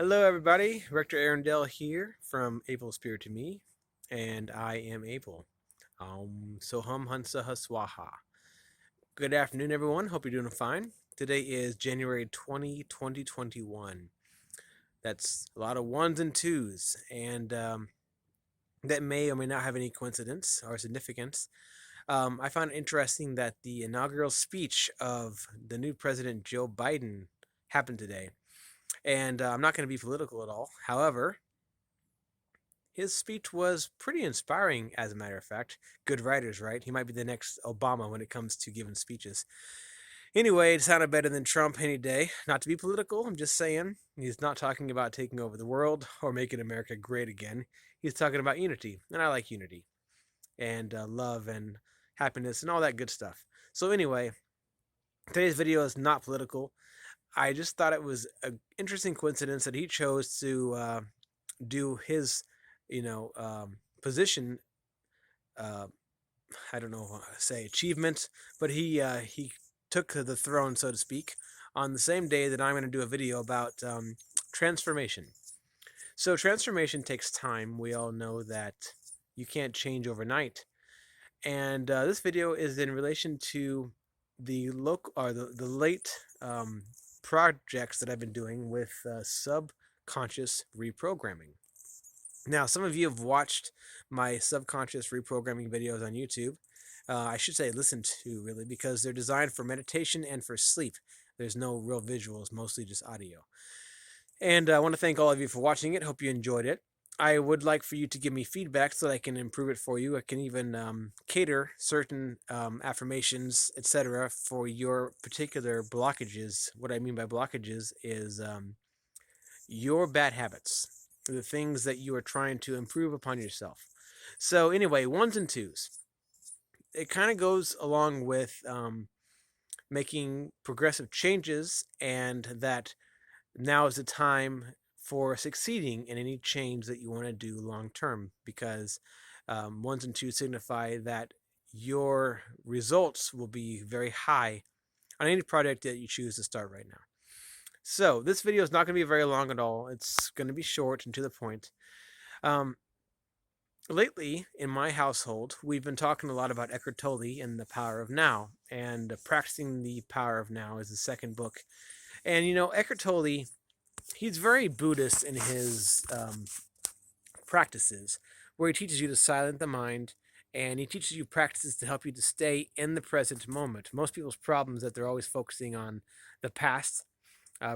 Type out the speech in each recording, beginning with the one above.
Hello, everybody. Rectorarrendale here from Abel Spirit to Me, and I am Abel. Soham Hansaha Swāhā. Good afternoon, everyone. Hope you're doing fine. Today is January 2021. That's a lot of ones and twos, and that may or may not have any coincidence or significance. I found it interesting that the inaugural speech of the new President Joe Biden happened today. And I'm not going to be political at all. However, his speech was pretty inspiring, as a matter of fact. Good writers, right? He might be the next Obama when it comes to giving speeches. Anyway, it sounded better than Trump any day. Not to be political, I'm just saying. He's not talking about taking over the world or making America great again. He's talking about unity, and I like unity and love and happiness and all that good stuff. So, anyway, today's video is not political. I just thought it was an interesting coincidence that he chose to do his, position. Uh, I don't know how to say achievement, but he took the throne, so to speak, on the same day that I'm going to do a video about transformation. So transformation takes time. We all know that you can't change overnight, and this video is in relation to the local or the late projects that I've been doing with subconscious reprogramming. Now, some of you have watched my subconscious reprogramming videos on YouTube. I should say listen to, really, because they're designed for meditation and for sleep. There's no real visuals, mostly just audio. And I want to thank all of you for watching it. Hope you enjoyed it. I would like for you to give me feedback so that I can improve it for you. I can even cater certain affirmations, etc., for your particular blockages. What I mean by blockages is your bad habits, the things that you are trying to improve upon yourself. So, anyway, ones and twos. It kind of goes along with making progressive changes, and that now is the time for succeeding in any change that you want to do long term, because ones and twos signify that your results will be very high on any project that you choose to start right now. So this video is not going to be very long at all. It's going to be short and to the point. Um, Lately, in my household, we've been talking a lot about Eckhart Tolle and the power of now, and practicing the power of now is the second book. And Eckhart Tolle, he's very Buddhist in his practices, where he teaches you to silence the mind, and he teaches you practices to help you to stay in the present moment. Most people's problem is that they're always focusing on the past,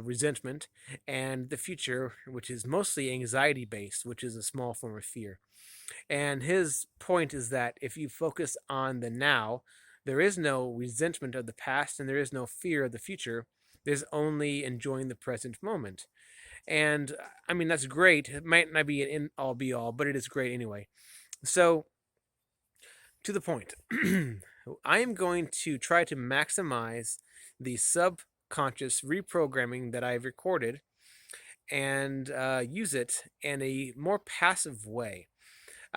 resentment, and the future, which is mostly anxiety based, which is a small form of fear. And his point is that if you focus on the now, there is no resentment of the past and there is no fear of the future. There's only enjoying the present moment. And I mean, that's great. It might not be an all be all, but it is great anyway. So, to the point, I am going to try to maximize the subconscious reprogramming that I've recorded and use it in a more passive way.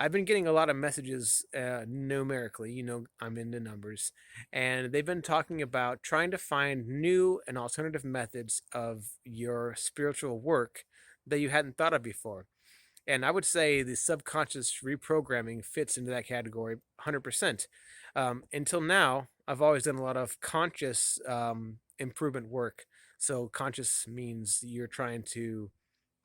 I've been getting a lot of messages numerically, I'm into numbers, and they've been talking about trying to find new and alternative methods of your spiritual work that you hadn't thought of before. And I would say the subconscious reprogramming fits into that category 100%. Until now, I've always done a lot of conscious improvement work. So, conscious means you're trying to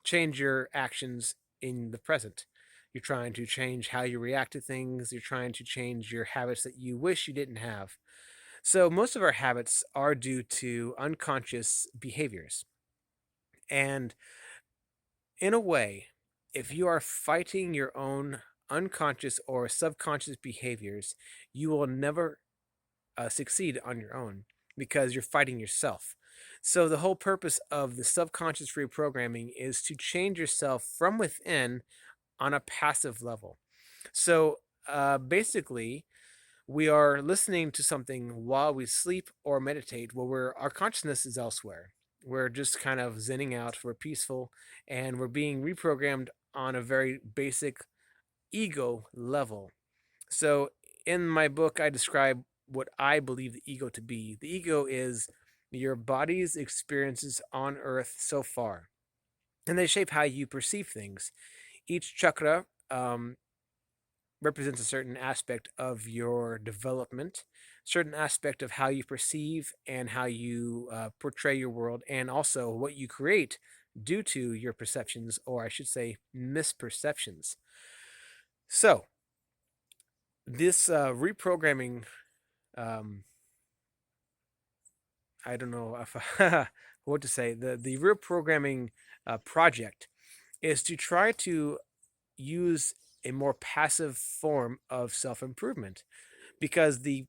change your actions in the present. You're trying to change how you react to things. You're trying to change your habits that you wish you didn't have. So, most of our habits are due to unconscious behaviors. And in a way, if you are fighting your own unconscious or subconscious behaviors, you will never succeed on your own because you're fighting yourself. So, the whole purpose of the subconscious reprogramming is to change yourself from within on a passive level. So, basically, we are listening to something while we sleep or meditate, where our consciousness is elsewhere. We're just kind of zenning out, we're peaceful, and we're being reprogrammed on a very basic ego level. So, in my book, I describe what I believe the ego to be. The ego is your body's experiences on earth so far. and they shape how you perceive things. Each chakra represents a certain aspect of your development, certain aspect of how you perceive and how you portray your world, and also what you create due to your perceptions, or I should say, misperceptions. So, this reprogramming, um, I don't know if what to say. The reprogramming project is to try to use a more passive form of self improvement, because the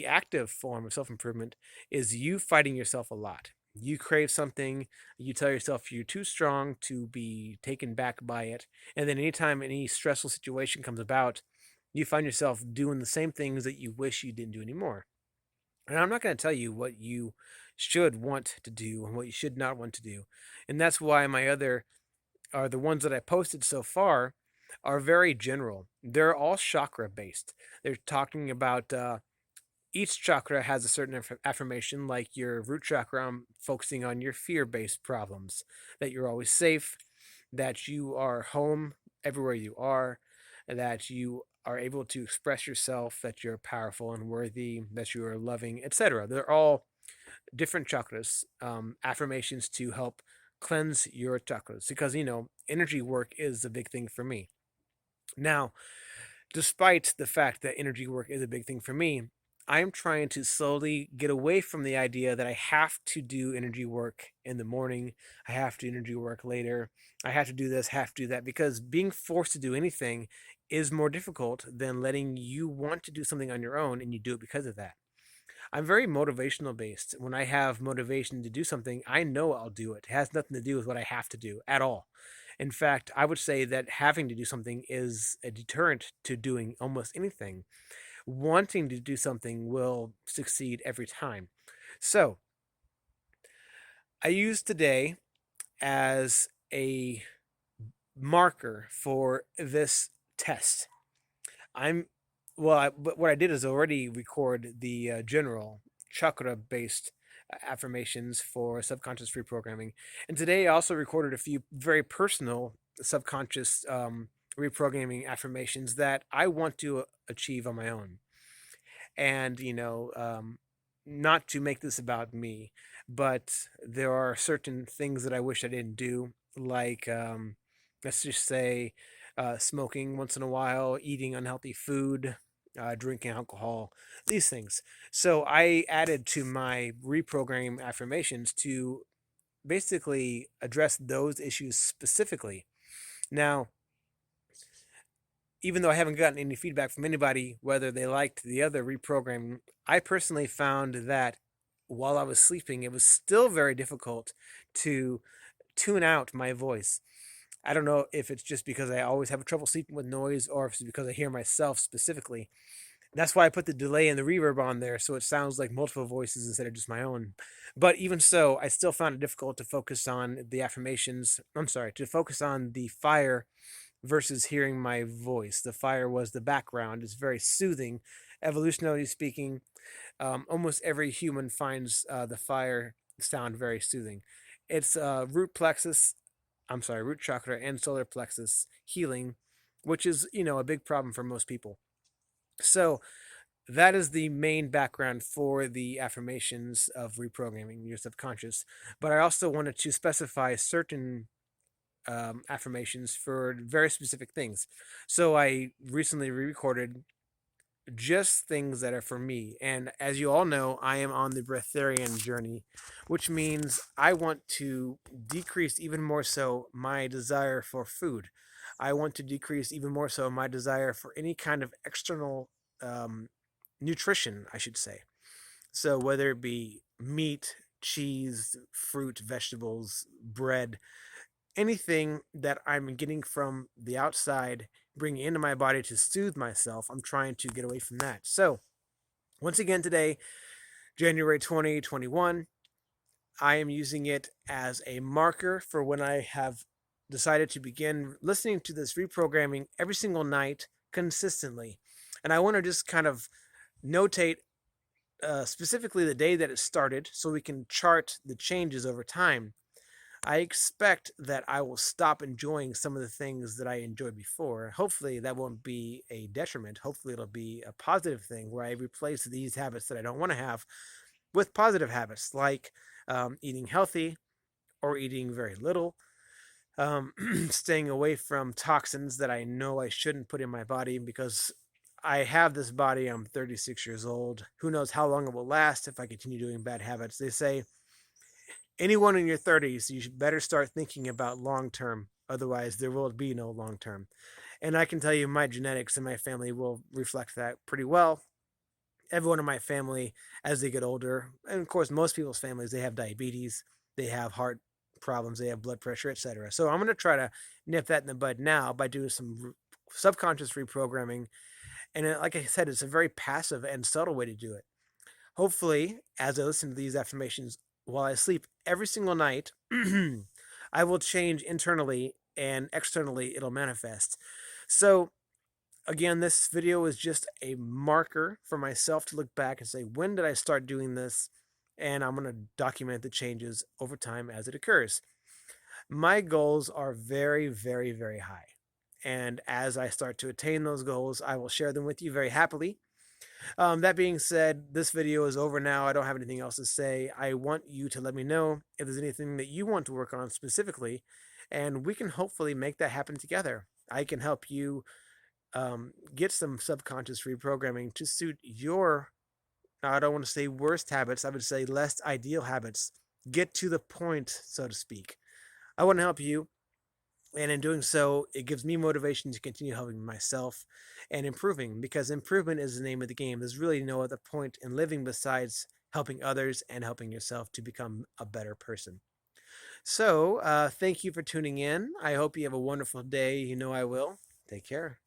active form of self improvement is you fighting yourself a lot. You crave something, you tell yourself you're too strong to be taken back by it, and then anytime any stressful situation comes about, you find yourself doing the same things that you wish you didn't do anymore. And I'm not going to tell you what you should want to do and what you should not want to do. And that's why my other are the ones that I posted so far are very general. They're all chakra based. They're talking about each chakra has a certain affirmation, like your root chakra. I'm focusing on your fear based problems, that you're always safe, that you are home everywhere you are, that you are able to express yourself, that you're powerful and worthy, that you are loving, etc. They're all different chakras, affirmations to help cleanse your chakras, because energy work is a big thing for me. Now, despite the fact that energy work is a big thing for me, I am trying to slowly get away from the idea that I have to do energy work in the morning, I have to do energy work later, I have to do this, have to do that, because being forced to do anything is more difficult than letting you want to do something on your own and you do it because of that. I'm very motivational based. When I have motivation to do something, I know I'll do it. It has nothing to do with what I have to do at all. In fact, I would say that having to do something is a deterrent to doing almost anything. Wanting to do something will succeed every time. So, I use today as a marker for this test. I'm but what I did is already record the general chakra based affirmations for subconscious reprogramming, and today I also recorded a few very personal subconscious reprogramming affirmations that I want to achieve on my own. And not to make this about me, but there are certain things that I wish I didn't do, like let's just say smoking once in a while, eating unhealthy food, drinking alcohol, these things. So I added to my reprogram affirmations to basically address those issues specifically. Now, even though I haven't gotten any feedback from anybody whether they liked the other reprogramming, I personally found that while I was sleeping, it was still very difficult to tune out my voice. I don't know if it's just because I always have trouble sleeping with noise, or if it's because I hear myself specifically. That's why I put the delay and the reverb on there, so it sounds like multiple voices instead of just my own. But even so, I still found it difficult to focus on the affirmations. I'm sorry, to focus on the fire versus hearing my voice. The fire was the background. It's very soothing. Evolutionarily speaking, almost every human finds the fire sound very soothing. It's root chakra and solar plexus healing, which is, a big problem for most people. So that is the main background for the affirmations of reprogramming your subconscious. But I also wanted to specify certain affirmations for very specific things. So I recently re-recorded just things that are for me. And as you all know, I am on the breatharian journey, which means I want to decrease even more so my desire for food. I want to decrease even more so my desire for any kind of external um, nutrition, I should say. So whether it be meat, cheese, fruit, vegetables, bread, anything that I'm getting from the outside, bringing into my body to soothe myself, I'm trying to get away from that. So, once again, today, January 2021, I am using it as a marker for when I have decided to begin listening to this reprogramming every single night consistently. And I want to just kind of notate specifically the day that it started so we can chart the changes over time. I expect that I will stop enjoying some of the things that I enjoyed before. Hopefully, that won't be a detriment. Hopefully, it'll be a positive thing where I replace these habits that I don't want to have with positive habits like eating healthy or eating very little, staying away from toxins that I know I shouldn't put in my body because I have this body. I'm 36 years old. Who knows how long it will last if I continue doing bad habits? They say anyone in your 30s, you should better start thinking about long term. Otherwise, there will be no long term. And I can tell you, my genetics and my family will reflect that pretty well. Everyone in my family, as they get older, and of course, most people's families, they have diabetes, they have heart problems, they have blood pressure, etc. So I'm going to try to nip that in the bud now by doing some subconscious reprogramming. And like I said, it's a very passive and subtle way to do it. Hopefully, as I listen to these affirmations while I sleep every single night, I will change internally and externally it'll manifest. So, again, this video is just a marker for myself to look back and say, when did I start doing this? And I'm going to document the changes over time as it occurs. My goals are very, very, very high. And as I start to attain those goals, I will share them with you very happily. That being said, this video is over now. I don't have anything else to say. I want you to let me know if there's anything that you want to work on specifically, and we can hopefully make that happen together. I can help you get some subconscious reprogramming to suit your, I don't want to say worst habits, I would say less ideal habits. Get to the point, so to speak. I want to help you. And in doing so, it gives me motivation to continue helping myself and improving because improvement is the name of the game. There's really no other point in living besides helping others and helping yourself to become a better person. So, thank you for tuning in. I hope you have a wonderful day. You know I will. Take care.